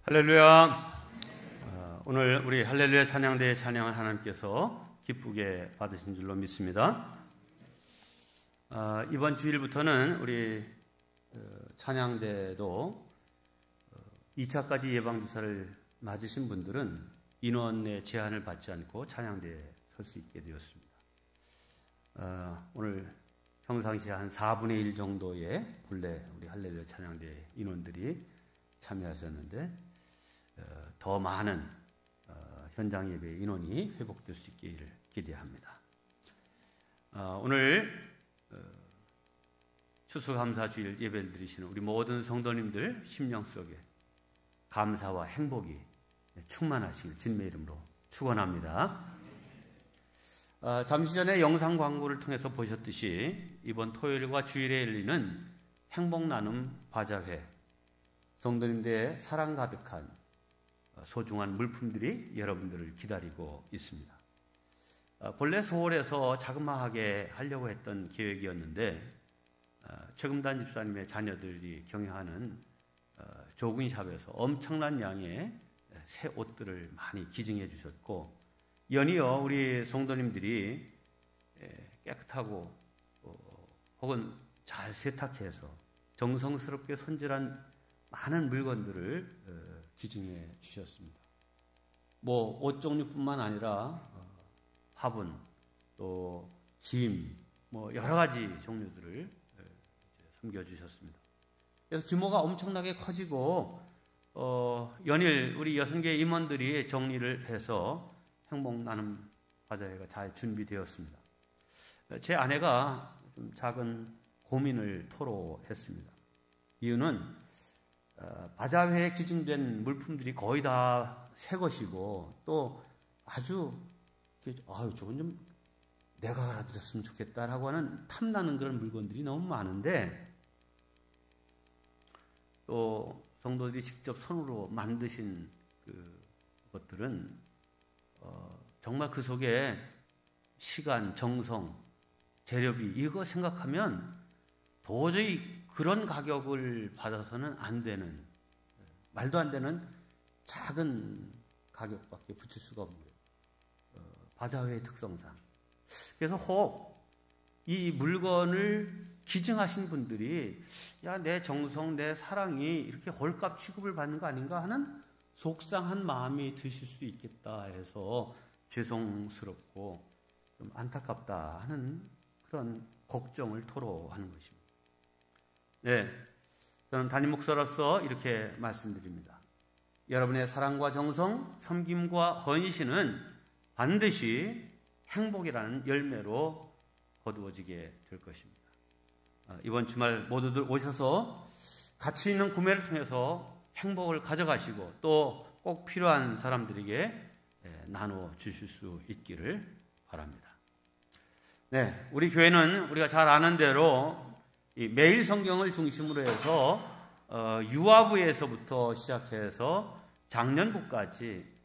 할렐루야. 오늘 우리 할렐루야 찬양대의 찬양을 하나님께서 기쁘게 받으신 줄로 믿습니다. 이번 주일부터는 우리 찬양대도 2차까지 예방주사를 맞으신 분들은 인원의 제한을 받지 않고 찬양대에 설 수 있게 되었습니다. 오늘 평상시에 한 4분의 1 정도의 본래 우리 할렐루야 찬양대 인원들이 참여하셨는데 더 많은 현장 예배 인원이 회복될 수 있기를 기대합니다. 오늘 추수감사주일 예배를 드리시는 우리 모든 성도님들 심령 속에 감사와 행복이 충만하시길 주님의 이름으로 축원합니다. 잠시 전에 영상 광고를 통해서 보셨듯이 이번 토요일과 주일에 열리는 행복나눔 바자회, 성도님들의 사랑 가득한 소중한 물품들이 여러분들을 기다리고 있습니다. 본래 서울에서 자그마하게 하려고 했던 계획이었는데 최금단 집사님의 자녀들이 경영하는 조근샵에서 엄청난 양의 새 옷들을 많이 기증해 주셨고, 연이어 우리 성도님들이 깨끗하고 혹은 잘 세탁해서 정성스럽게 손질한 많은 물건들을 기증해 주셨습니다. 옷 종류뿐만 아니라 화분, 또 짐, 여러 가지 종류들을 섬겨주셨습니다. 그래서 규모가 엄청나게 커지고 연일 우리 6개 임원들이 정리를 해서 행복나눔 바자회가 잘 준비되었습니다. 제 아내가 좀 작은 고민을 토로했습니다. 이유는 바자회에 기증된 물품들이 거의 다 새 것이고, 또 아주 저건 좀 내가 알아들었으면 좋겠다라고 하는 탐나는 그런 물건들이 너무 많은데, 또 성도들이 직접 손으로 만드신 그 것들은 정말 그 속에 시간, 정성, 재료비 이거 생각하면 도저히 그런 가격을 받아서는 안 되는, 말도 안 되는 작은 가격밖에 붙일 수가 없는 거예요. 바자회의 특성상. 그래서 혹 이 물건을 기증하신 분들이 내 정성, 내 사랑이 이렇게 헐값 취급을 받는 거 아닌가 하는 속상한 마음이 드실 수 있겠다 해서 죄송스럽고 좀 안타깝다 하는 그런 걱정을 토로하는 것입니다. 네, 저는 담임 목사로서 이렇게 말씀드립니다. 여러분의 사랑과 정성, 섬김과 헌신은 반드시 행복이라는 열매로 거두어지게 될 것입니다. 이번 주말 모두들 오셔서 가치 있는 구매를 통해서 행복을 가져가시고 또 꼭 필요한 사람들에게 나누어 주실 수 있기를 바랍니다. 네, 우리 교회는 우리가 잘 아는 대로 이 매일 성경을 중심으로 해서 유아부에서부터 시작해서 작년부까지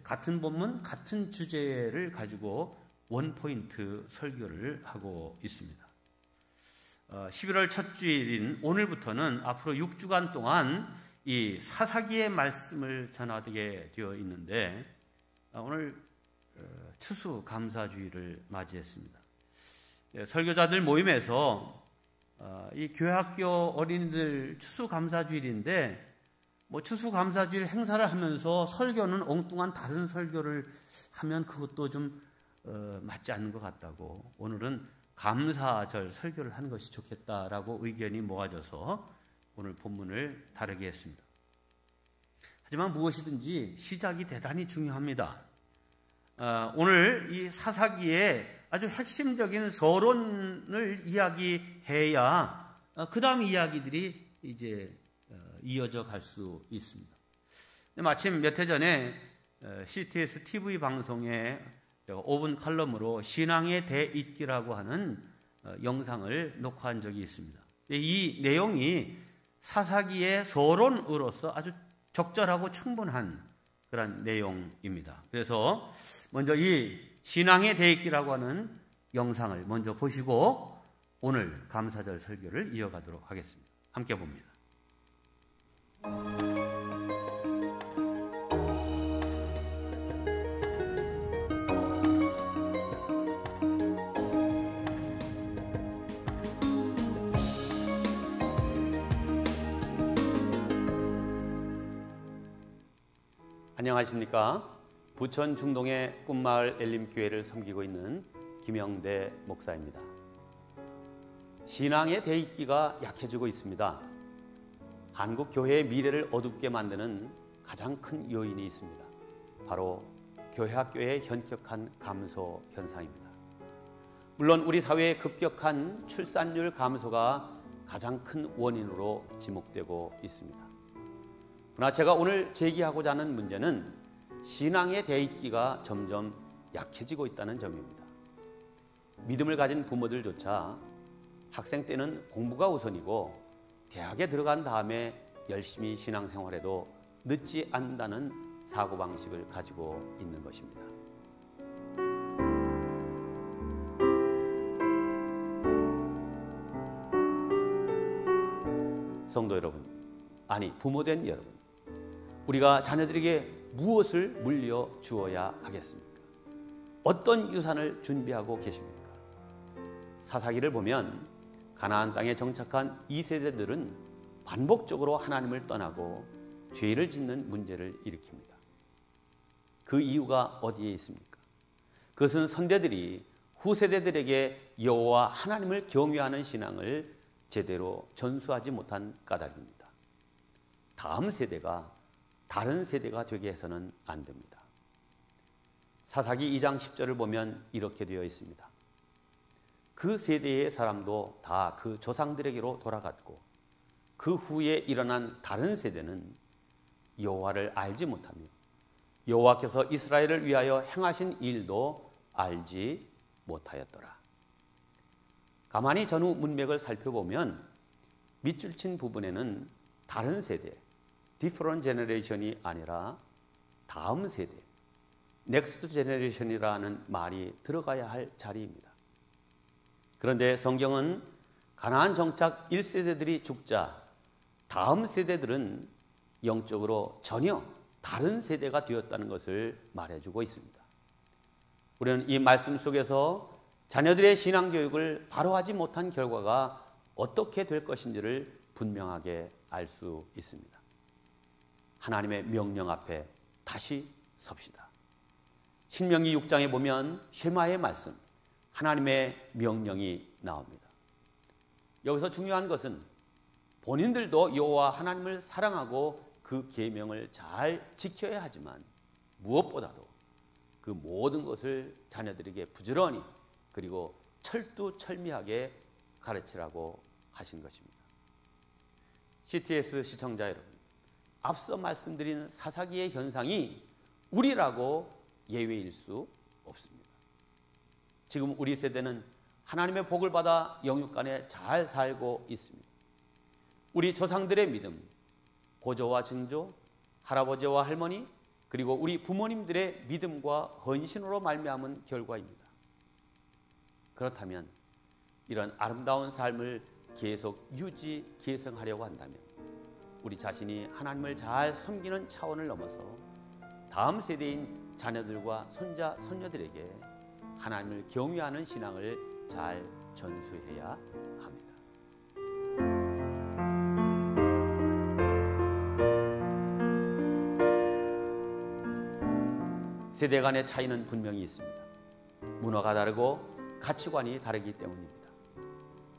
같은 본문, 같은 주제를 가지고 원포인트 설교를 하고 있습니다. 11월 첫 주일인 오늘부터는 앞으로 6주간 동안 이 사사기의 말씀을 전하게 되어 있는데, 오늘 추수감사주일을 맞이했습니다. 설교자들 모임에서 이 교회학교 어린이들 추수감사주일인데 추수감사주일 행사를 하면서 설교는 엉뚱한 다른 설교를 하면 그것도 좀 맞지 않는 것 같다고, 오늘은 감사절 설교를 하는 것이 좋겠다라고 의견이 모아져서 오늘 본문을 다루게 했습니다. 하지만 무엇이든지 시작이 대단히 중요합니다. 오늘 이 사사기의 아주 핵심적인 서론을 이야기해야 그 다음 이야기들이 이제 이어져 갈 수 있습니다. 마침 몇 해 전에 CTS TV 방송에 5분 칼럼으로 신앙의 대잇기라고 하는 영상을 녹화한 적이 있습니다. 이 내용이 사사기의 서론으로서 아주 적절하고 충분한 그런 내용입니다. 그래서 먼저 이 신앙의 대잇기라고 하는 영상을 먼저 보시고 오늘 감사절 설교를 이어가도록 하겠습니다. 함께 봅니다. 안녕하십니까? 부천 중동의 꿈마을 엘림교회를 섬기고 있는 김영대 목사입니다. 신앙의 대입기가 약해지고 있습니다. 한국 교회의 미래를 어둡게 만드는 가장 큰 요인이 있습니다. 바로 교회학교의 현격한 감소 현상입니다. 물론 우리 사회의 급격한 출산율 감소가 가장 큰 원인으로 지목되고 있습니다. 그러나 제가 오늘 제기하고자 하는 문제는 신앙의 대입기가 점점 약해지고 있다는 점입니다. 믿음을 가진 부모들조차 학생 때는 공부가 우선이고 대학에 들어간 다음에 열심히 신앙생활해도 늦지 않는다는 사고방식을 가지고 있는 것입니다. 성도 여러분, 아니 부모된 여러분, 우리가 자녀들에게 무엇을 물려주어야 하겠습니까? 어떤 유산을 준비하고 계십니까? 사사기를 보면 가나안 땅에 정착한 2세대들은 반복적으로 하나님을 떠나고 죄를 짓는 문제를 일으킵니다. 그 이유가 어디에 있습니까? 그것은 선대들이 후세대들에게 여호와 하나님을 경외하는 신앙을 제대로 전수하지 못한 까닭입니다. 다음 세대가 다른 세대가 되게 해서는 안 됩니다. 사사기 2장 10절을 보면 이렇게 되어 있습니다. 그 세대의 사람도 다 그 조상들에게로 돌아갔고 그 후에 일어난 다른 세대는 여호와를 알지 못하며 여호와께서 이스라엘을 위하여 행하신 일도 알지 못하였더라. 가만히 전후 문맥을 살펴보면 밑줄 친 부분에는 다른 세대, different generation이 아니라 다음 세대, next generation이라는 말이 들어가야 할 자리입니다. 그런데 성경은 가나안 정착 1세대들이 죽자 다음 세대들은 영적으로 전혀 다른 세대가 되었다는 것을 말해주고 있습니다. 우리는 이 말씀 속에서 자녀들의 신앙교육을 바로 하지 못한 결과가 어떻게 될 것인지를 분명하게 알 수 있습니다. 하나님의 명령 앞에 다시 섭시다. 신명기 6장에 보면 쉐마의 말씀, 하나님의 명령이 나옵니다. 여기서 중요한 것은 본인들도 여호와 하나님을 사랑하고 그 계명을 잘 지켜야 하지만 무엇보다도 그 모든 것을 자녀들에게 부지런히 그리고 철두철미하게 가르치라고 하신 것입니다. CTS 시청자 여러분, 앞서 말씀드린 사사기의 현상이 우리라고 예외일 수 없습니다. 지금 우리 세대는 하나님의 복을 받아 영육간에 잘 살고 있습니다. 우리 조상들의 믿음, 고조와 증조, 할아버지와 할머니, 그리고 우리 부모님들의 믿음과 헌신으로 말미암은 결과입니다. 그렇다면 이런 아름다운 삶을 계속 유지, 계승하려고 한다면 우리 자신이 하나님을 잘 섬기는 차원을 넘어서 다음 세대인 자녀들과 손자, 손녀들에게 하나님을 경외하는 신앙을 잘 전수해야 합니다. 세대 간의 차이는 분명히 있습니다. 문화가 다르고 가치관이 다르기 때문입니다.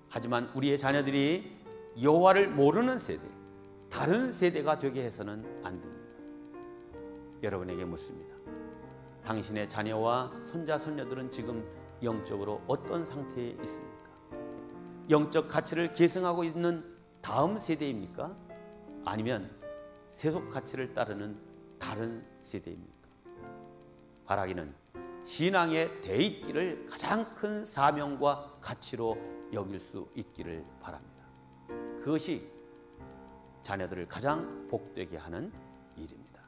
하지만 우리의 자녀들이 여호와를 모르는 세대, 다른 세대가 되게 해서는 안 됩니다. 여러분에게 묻습니다. 당신의 자녀와 손자, 손녀들은 지금 영적으로 어떤 상태에 있습니까? 영적 가치를 계승하고 있는 다음 세대입니까? 아니면 세속 가치를 따르는 다른 세대입니까? 바라기는 신앙의 대입기를 가장 큰 사명과 가치로 여길 수 있기를 바랍니다. 그것이 자녀들을 가장 복되게 하는 일입니다.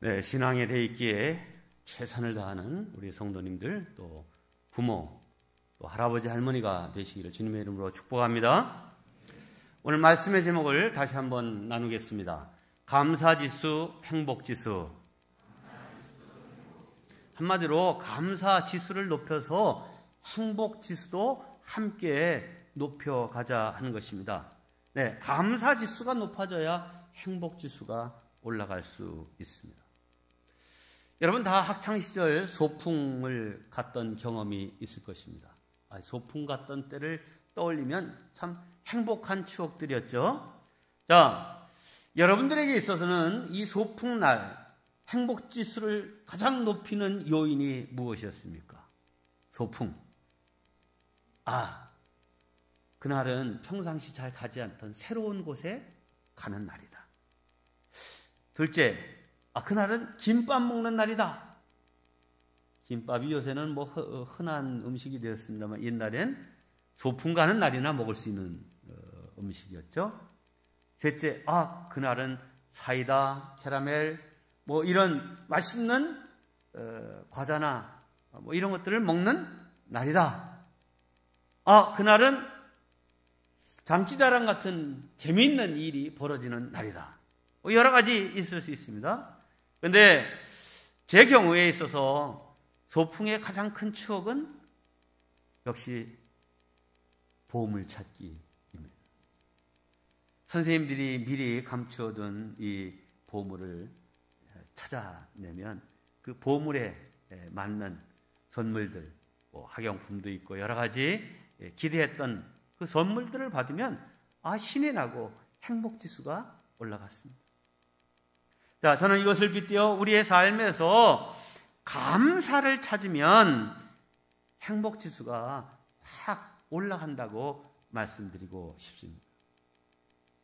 네, 신앙의 대입기에 최선을 다하는 우리 성도님들, 또 부모, 또 할아버지, 할머니가 되시기를 주님의 이름으로 축복합니다. 오늘 말씀의 제목을 다시 한번 나누겠습니다. 감사지수, 행복지수. 한마디로 감사지수를 높여서 행복지수도 함께 높여가자 하는 것입니다. 네, 감사 지수가 높아져야 행복 지수가 올라갈 수 있습니다. 여러분 다 학창 시절 소풍을 갔던 경험이 있을 것입니다. 소풍 갔던 때를 떠올리면 참 행복한 추억들이었죠. 자, 여러분들에게 있어서는 이 소풍날 행복 지수를 가장 높이는 요인이 무엇이었습니까? 소풍. 그날은 평상시 잘 가지 않던 새로운 곳에 가는 날이다. 둘째, 그날은 김밥 먹는 날이다. 김밥이 요새는 뭐 흔한 음식이 되었습니다만 옛날엔 소풍 가는 날이나 먹을 수 있는 음식이었죠. 셋째, 그날은 사이다, 캐러멜, 뭐 이런 맛있는 과자나 뭐 이런 것들을 먹는 날이다. 그날은 장기자랑 같은 재미있는 일이 벌어지는 날이다. 여러 가지 있을 수 있습니다. 그런데 제 경우에 있어서 소풍의 가장 큰 추억은 역시 보물찾기입니다. 선생님들이 미리 감추어둔 이 보물을 찾아내면 그 보물에 맞는 선물들, 학용품도 있고 여러 가지 기대했던 그 선물들을 받으면 신이 나고 행복지수가 올라갔습니다. 자, 저는 이것을 빗대어 우리의 삶에서 감사를 찾으면 행복지수가 확 올라간다고 말씀드리고 싶습니다.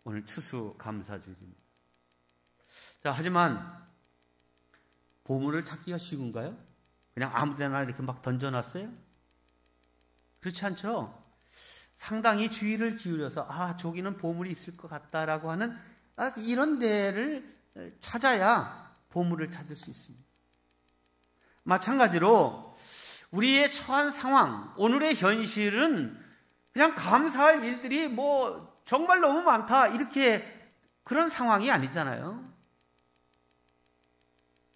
오늘 추수감사주일입니다. 자, 하지만 보물을 찾기가 쉬운가요? 그냥 아무데나 이렇게 막 던져놨어요? 그렇지 않죠? 상당히 주의를 기울여서 저기는 보물이 있을 것 같다라고 하는 이런 데를 찾아야 보물을 찾을 수 있습니다. 마찬가지로 우리의 처한 상황, 오늘의 현실은 그냥 감사할 일들이 뭐 정말 너무 많다 이렇게 그런 상황이 아니잖아요.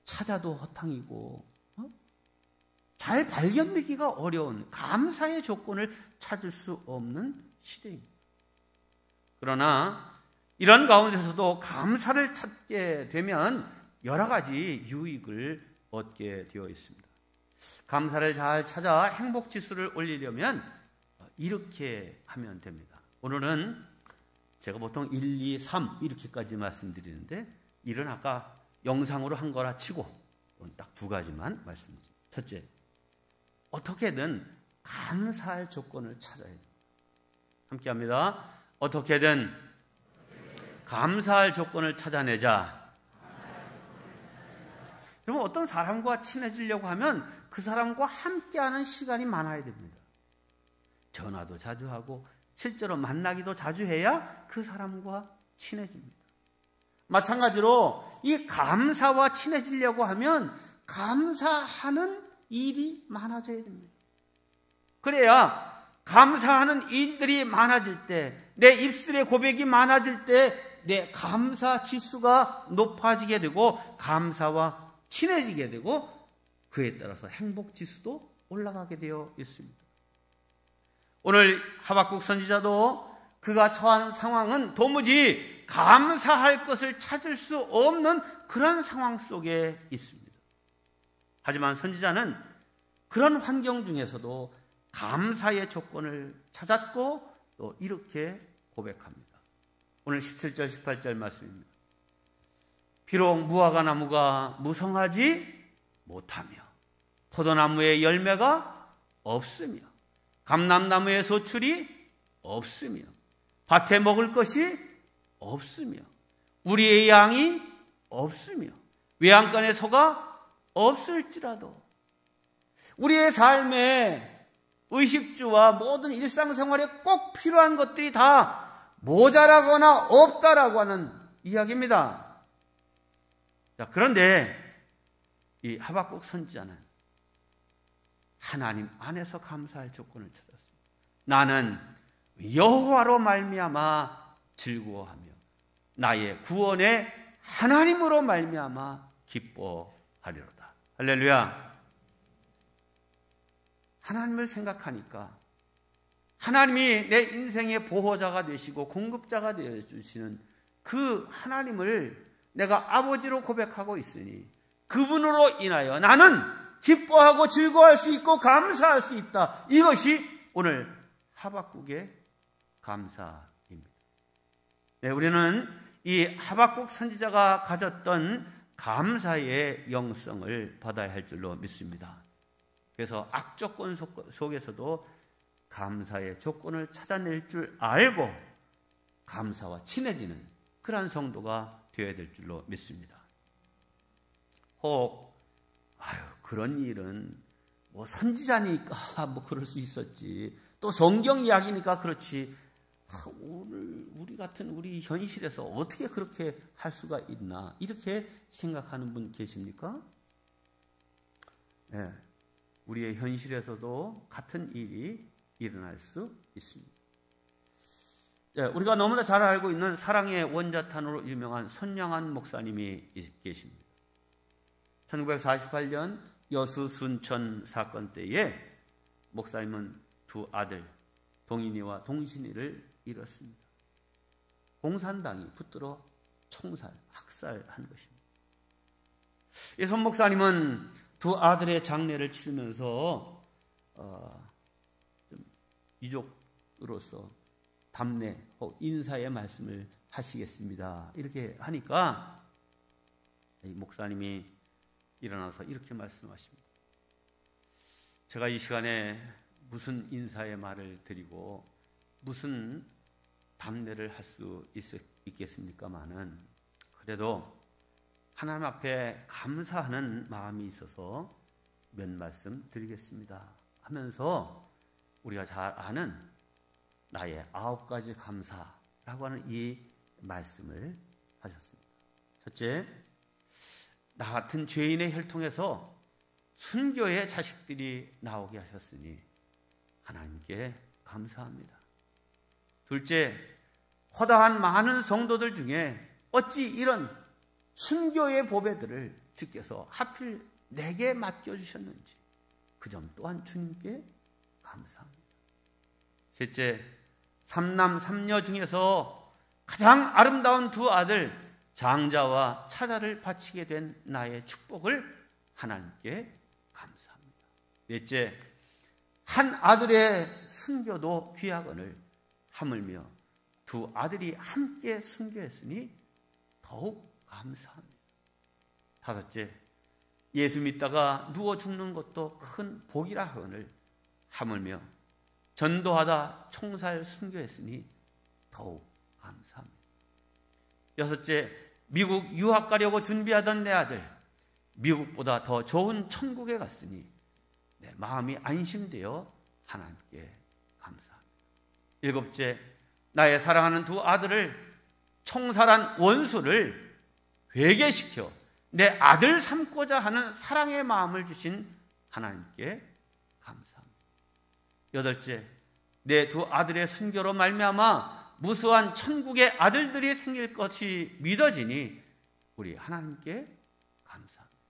찾아도 허탕이고 잘 발견되기가 어려운 감사의 조건을 찾을 수 없는 시대입니다. 그러나 이런 가운데서도 감사를 찾게 되면 여러 가지 유익을 얻게 되어 있습니다. 감사를 잘 찾아 행복지수를 올리려면 이렇게 하면 됩니다. 오늘은 제가 보통 1, 2, 3 이렇게까지 말씀드리는데 1은 아까 영상으로 한 거라 치고 딱 두 가지만 말씀드립니다. 첫째, 어떻게든 감사할 조건을 찾아야 됩니다. 함께 합니다. 어떻게든 감사할 조건을 찾아내자. 그러면 어떤 사람과 친해지려고 하면 그 사람과 함께하는 시간이 많아야 됩니다. 전화도 자주 하고 실제로 만나기도 자주 해야 그 사람과 친해집니다. 마찬가지로 이 감사와 친해지려고 하면 감사하는 일이 많아져야 됩니다. 그래야 감사하는 일들이 많아질 때, 내 입술의 고백이 많아질 때 내 감사 지수가 높아지게 되고 감사와 친해지게 되고 그에 따라서 행복 지수도 올라가게 되어 있습니다. 오늘 하박국 선지자도 그가 처한 상황은 도무지 감사할 것을 찾을 수 없는 그런 상황 속에 있습니다. 하지만 선지자는 그런 환경 중에서도 감사의 조건을 찾았고 또 이렇게 고백합니다. 오늘 17절 18절 말씀입니다. 비록 무화과 나무가 무성하지 못하며 포도나무의 열매가 없으며 감람나무의 소출이 없으며 밭에 먹을 것이 없으며 우리의 양이 없으며 외양간에 소가 없을지라도 우리의 삶에 의식주와 모든 일상생활에 꼭 필요한 것들이 다 모자라거나 없다라고 하는 이야기입니다. 자, 그런데 이 하박국 선지자는 하나님 안에서 감사할 조건을 찾았습니다. 나는 여호와로 말미암아 즐거워하며 나의 구원의 하나님으로 말미암아 기뻐하리로다. 할렐루야. 하나님을 생각하니까 하나님이 내 인생의 보호자가 되시고 공급자가 되어주시는 그 하나님을 내가 아버지로 고백하고 있으니 그분으로 인하여 나는 기뻐하고 즐거워할 수 있고 감사할 수 있다. 이것이 오늘 하박국의 감사입니다. 네, 우리는 이 하박국 선지자가 가졌던 감사의 영성을 받아야 할 줄로 믿습니다. 그래서 악조건 속에서도 감사의 조건을 찾아낼 줄 알고 감사와 친해지는 그러한 성도가 되어야 될 줄로 믿습니다. 혹 그런 일은 뭐 선지자니까 뭐 그럴 수 있었지, 또 성경 이야기니까 그렇지, 오늘 우리 현실에서 어떻게 그렇게 할 수가 있나, 이렇게 생각하는 분 계십니까? 네, 우리의 현실에서도 같은 일이 일어날 수 있습니다. 네, 우리가 너무나 잘 알고 있는 사랑의 원자탄으로 유명한 선량한 목사님이 계십니다. 1948년 여수 순천 사건 때에 목사님은 두 아들 동인이와 동신이를 잃었습니다. 공산당이 붙들어 학살한 것입니다. 이 손 목사님은 두 아들의 장례를 치르면서 유족으로서 답례 혹 인사의 말씀을 하시겠습니다. 이렇게 하니까 이 목사님이 일어나서 이렇게 말씀하십니다. 제가 이 시간에 무슨 인사의 말을 드리고 무슨 답례를 할 수 있겠습니까마는 그래도 하나님 앞에 감사하는 마음이 있어서 몇 말씀 드리겠습니다 하면서 우리가 잘 아는 나의 9가지 감사라고 하는 이 말씀을 하셨습니다. 첫째, 나 같은 죄인의 혈통에서 순교의 자식들이 나오게 하셨으니 하나님께 감사합니다. 둘째, 허다한 많은 성도들 중에 어찌 이런 순교의 보배들을 주께서 하필 내게 맡겨주셨는지 그 점 또한 주님께 감사합니다. 셋째, 3남 3녀 중에서 가장 아름다운 두 아들 장자와 차자를 바치게 된 나의 축복을 하나님께 감사합니다. 넷째, 한 아들의 순교도 귀하거늘 하물며 두 아들이 함께 순교했으니 더욱 감사합니다. 다섯째, 예수 믿다가 누워 죽는 것도 큰 복이라 하거늘 하물며 전도하다 총살 순교했으니 더욱 감사합니다. 여섯째, 미국 유학 가려고 준비하던 내 아들 미국보다 더 좋은 천국에 갔으니 내 마음이 안심되어 하나님께 감사합니다. 일곱째, 나의 사랑하는 두 아들을 총살한 원수를 회개시켜 내 아들 삼고자 하는 사랑의 마음을 주신 하나님께 감사합니다. 여덟째, 내 두 아들의 순교로 말미암아 무수한 천국의 아들들이 생길 것이 믿어지니 우리 하나님께 감사합니다.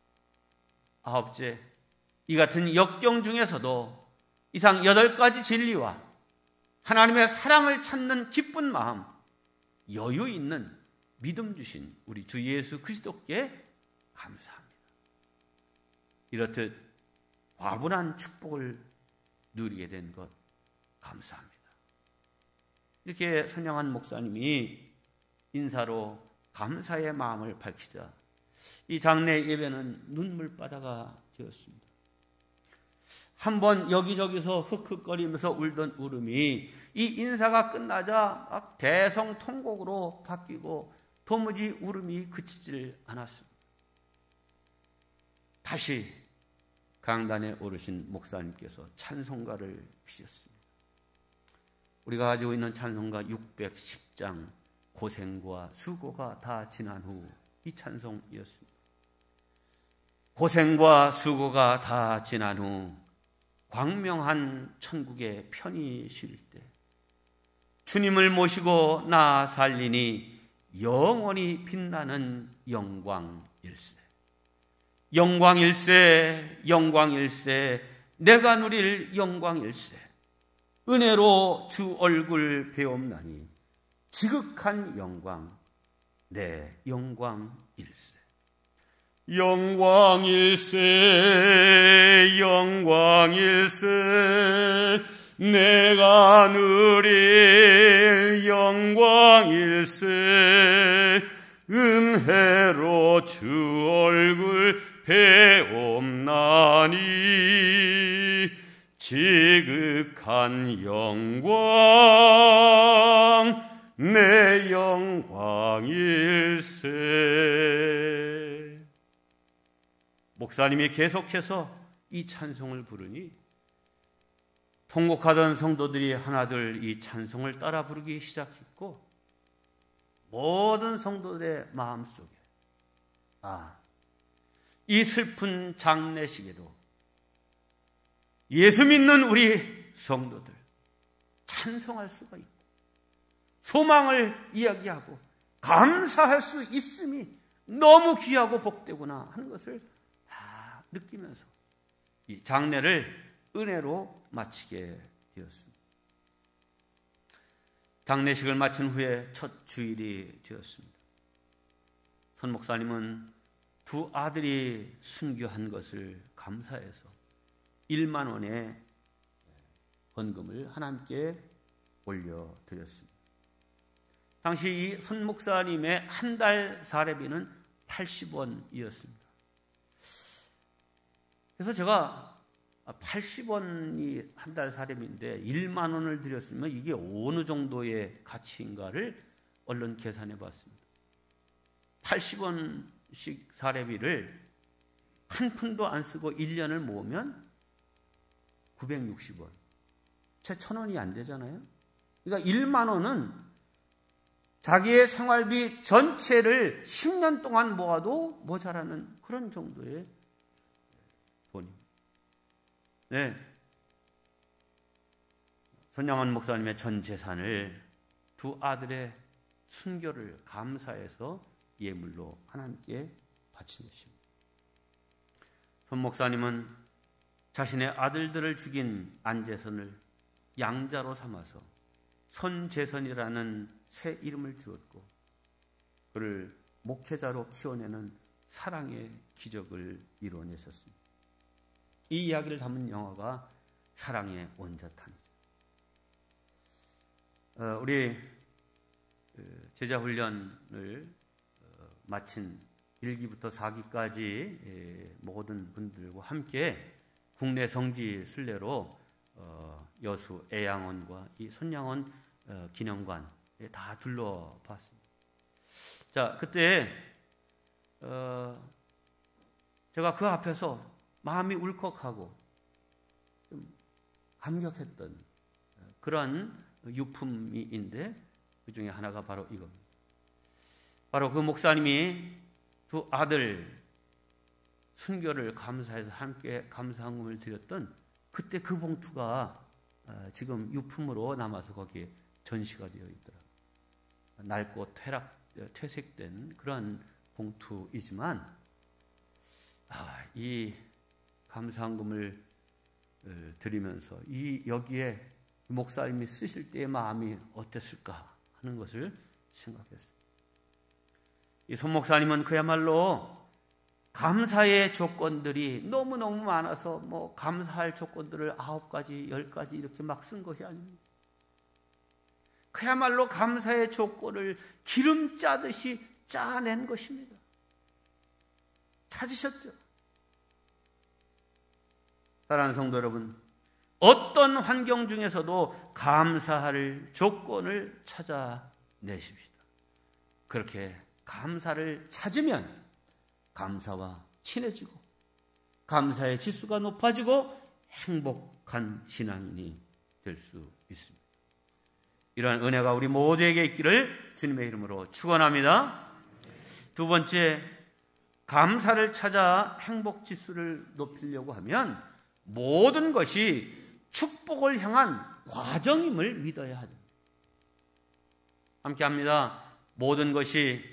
아홉째, 이 같은 역경 중에서도 이상 8가지 진리와 하나님의 사랑을 찾는 기쁜 마음, 여유 있는 믿음 주신 우리 주 예수 그리스도께 감사합니다. 이렇듯 과분한 축복을 누리게 된 것 감사합니다. 이렇게 선양한 목사님이 인사로 감사의 마음을 밝히자 이 장례 예배는 눈물바다가 되었습니다. 한번 여기저기서 흑흑거리면서 울던 울음이 이 인사가 끝나자 막 대성통곡으로 바뀌고 도무지 울음이 그치질 않았습니다. 다시 강단에 오르신 목사님께서 찬송가를 주셨습니다. 우리가 가지고 있는 찬송가 610장 고생과 수고가 다 지난 후 이 찬송이었습니다. 고생과 수고가 다 지난 후 광명한 천국에 편히 쉴 때 주님을 모시고 나 살리니 영원히 빛나는 영광일세. 영광일세, 영광일세, 내가 누릴 영광일세. 은혜로 주 얼굴 배옵나니 지극한 영광 내 영광일세. 영광일세 영광일세 내가 누릴 영광일세. 은혜로 주 얼굴 배옵나니 지극한 영광 내 영광일세. 목사님이 계속해서 이 찬송을 부르니 통곡하던 성도들이 하나둘 이 찬송을 따라 부르기 시작했고, 모든 성도들의 마음속에 이 슬픈 장례식에도 예수 믿는 우리 성도들 찬송할 수가 있고 소망을 이야기하고 감사할 수 있음이 너무 귀하고 복되구나 하는 것을 다 느끼면서 이 장례를 은혜로 마치게 되었습니다. 장례식을 마친 후에 첫 주일이 되었습니다. 선 목사님은 두 아들이 순교한 것을 감사해서 1만 원의 헌금을 하나님께 올려드렸습니다. 당시 이 선 목사님의 한 달 사례비는 80원이었습니다. 그래서 제가 80원이 한 달 사례비인데 1만 원을 드렸으면 이게 어느 정도의 가치인가를 얼른 계산해 봤습니다. 80원씩 사례비를 한 푼도 안 쓰고 1년을 모으면 960원. 채 1,000원이 안 되잖아요. 그러니까 1만 원은 자기의 생활비 전체를 10년 동안 모아도 모자라는 그런 정도의 돈입니다. 네. 손양원 목사님의 전 재산을 두 아들의 순교를 감사해서 예물로 하나님께 바친 것입니다. 손 목사님은 자신의 아들들을 죽인 안재선을 양자로 삼아서 손재선이라는 새 이름을 주었고, 그를 목회자로 키워내는 사랑의 기적을 이루어내셨습니다. 이 이야기를 담은 영화가 사랑의 온자탄이죠. 우리 제자훈련을 마친 1기부터 4기까지 모든 분들과 함께 국내 성지 순례로 여수 애양원과 이 손양원 기념관 다 둘러봤습니다. 자, 그때 제가 그 앞에서 마음이 울컥하고 좀 감격했던 그런 유품인데 그 중에 하나가 바로 이겁니다. 바로 그 목사님이 두 아들 순교를 감사해서 함께 감사헌금을 드렸던 그때 그 봉투가 지금 유품으로 남아서 거기에 전시가 되어 있더라고요. 낡고 퇴색된 그런 봉투이지만 이 감사헌금을 드리면서 여기에 목사님이 쓰실 때의 마음이 어땠을까 하는 것을 생각했습니다. 이 손 목사님은 그야말로 감사의 조건들이 너무너무 많아서 감사할 조건들을 9가지, 10가지 이렇게 막 쓴 것이 아닙니다. 그야말로 감사의 조건을 기름 짜듯이 짜낸 것입니다. 찾으셨죠? 사랑하는 성도 여러분, 어떤 환경 중에서도 감사할 조건을 찾아내십시다. 그렇게 감사를 찾으면 감사와 친해지고 감사의 지수가 높아지고 행복한 신앙인이 될 수 있습니다. 이러한 은혜가 우리 모두에게 있기를 주님의 이름으로 축원합니다. 두 번째, 감사를 찾아 행복 지수를 높이려고 하면 모든 것이 축복을 향한 과정임을 믿어야 합니다. 함께 합니다. 모든 것이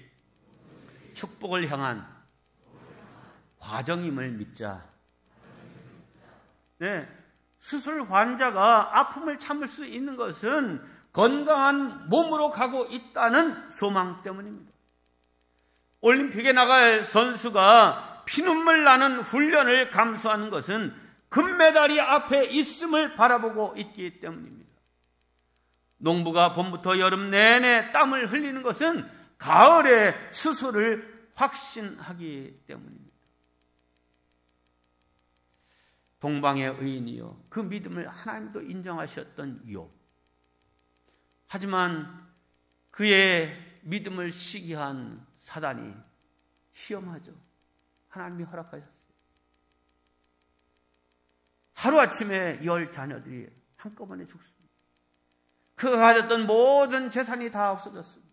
축복을 향한 과정임을 믿자. 네, 수술 환자가 아픔을 참을 수 있는 것은 건강한 몸으로 가고 있다는 소망 때문입니다. 올림픽에 나갈 선수가 피눈물 나는 훈련을 감수하는 것은 금메달이 앞에 있음을 바라보고 있기 때문입니다. 농부가 봄부터 여름 내내 땀을 흘리는 것은 가을에 추수를 확신하기 때문입니다. 동방의 의인이요, 그 믿음을 하나님도 인정하셨던 욥. 하지만 그의 믿음을 시기한 사단이 시험하죠. 하나님이 허락하셨어요. 하루아침에 10 자녀들이 한꺼번에 죽습니다. 그가 가졌던 모든 재산이 다 없어졌습니다.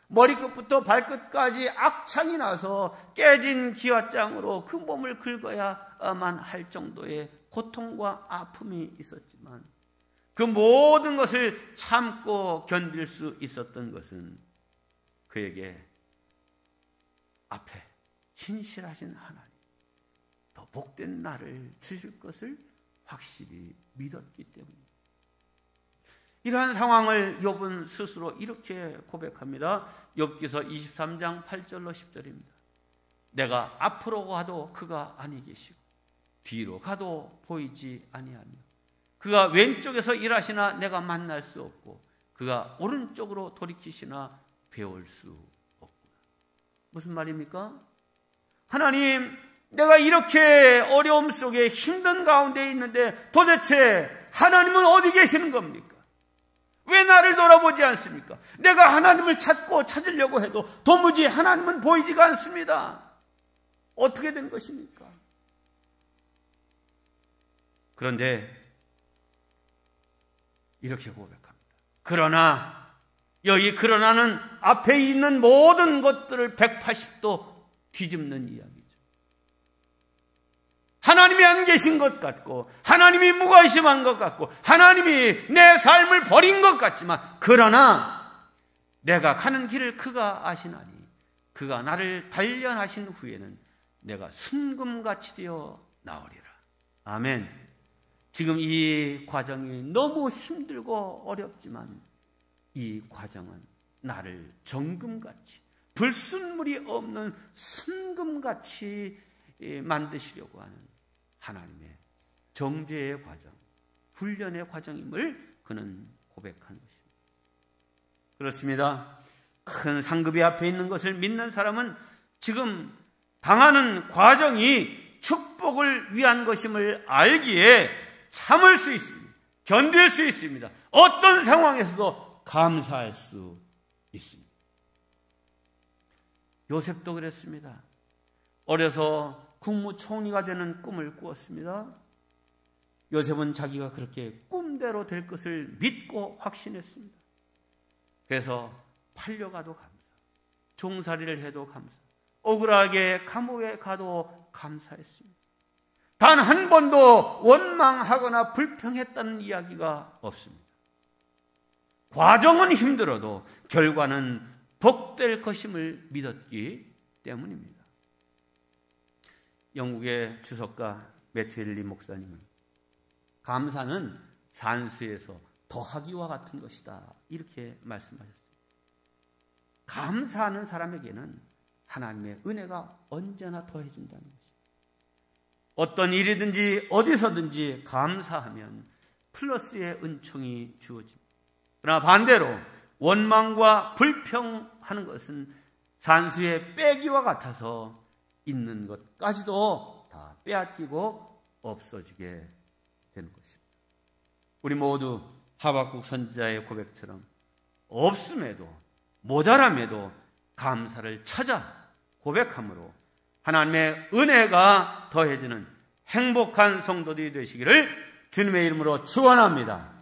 머리끝부터 발끝까지 악창이 나서 깨진 기와장으로 그 몸을 긁어야만 할 정도의 고통과 아픔이 있었지만 그 모든 것을 참고 견딜 수 있었던 것은 그에게 앞에 신실하신 하나님, 더 복된 날을 주실 것을 확실히 믿었기 때문입니다. 이러한 상황을 욥은 스스로 이렇게 고백합니다. 욥기서 23장 8절로 10절입니다. 내가 앞으로 가도 그가 아니 계시고 뒤로 가도 보이지 아니하며 그가 왼쪽에서 일하시나 내가 만날 수 없고 그가 오른쪽으로 돌이키시나 배울 수 없구나. 무슨 말입니까? 하나님, 내가 이렇게 어려움 속에 힘든 가운데 있는데 도대체 하나님은 어디 계시는 겁니까? 왜 나를 돌아보지 않습니까? 내가 하나님을 찾으려고 해도 도무지 하나님은 보이지가 않습니다. 어떻게 된 것입니까? 그런데 이렇게 고백합니다. 그러나는 앞에 있는 모든 것들을 180도 뒤집는 이야기죠. 하나님이 안 계신 것 같고 하나님이 무관심한 것 같고 하나님이 내 삶을 버린 것 같지만 그러나 내가 가는 길을 그가 아시나니 그가 나를 단련하신 후에는 내가 순금같이 되어 나오리라. 아멘. 지금 이 과정이 너무 힘들고 어렵지만 이 과정은 나를 정금같이 불순물이 없는 순금같이 만드시려고 하는 하나님의 정죄의 과정, 훈련의 과정임을 그는 고백하는 것입니다. 그렇습니다. 큰 상급이 앞에 있는 것을 믿는 사람은 지금 당하는 과정이 축복을 위한 것임을 알기에 참을 수 있습니다. 견딜 수 있습니다. 어떤 상황에서도 감사할 수 있습니다. 요셉도 그랬습니다. 어려서 국무총리가 되는 꿈을 꾸었습니다. 요셉은 자기가 그렇게 꿈대로 될 것을 믿고 확신했습니다. 그래서 팔려가도 감사, 종살이를 해도 감사, 억울하게 감옥에 가도 감사했습니다. 단 한 번도 원망하거나 불평했다는 이야기가 없습니다. 과정은 힘들어도 결과는 복될 것임을 믿었기 때문입니다. 영국의 주석가 매튜 헨리 목사님은 감사는 산수에서 더하기와 같은 것이다, 이렇게 말씀하셨습니다. 감사하는 사람에게는 하나님의 은혜가 언제나 더해진다는 것입니다. 어떤 일이든지 어디서든지 감사하면 플러스의 은총이 주어집니다. 그러나 반대로 원망과 불평하는 것은 산수의 빼기와 같아서 있는 것까지도 다 빼앗기고 없어지게 되는 것입니다. 우리 모두 하박국 선지자의 고백처럼 없음에도 모자람에도 감사를 찾아 고백함으로 하나님의 은혜가 더해지는 행복한 성도들이 되시기를 주님의 이름으로 축원합니다.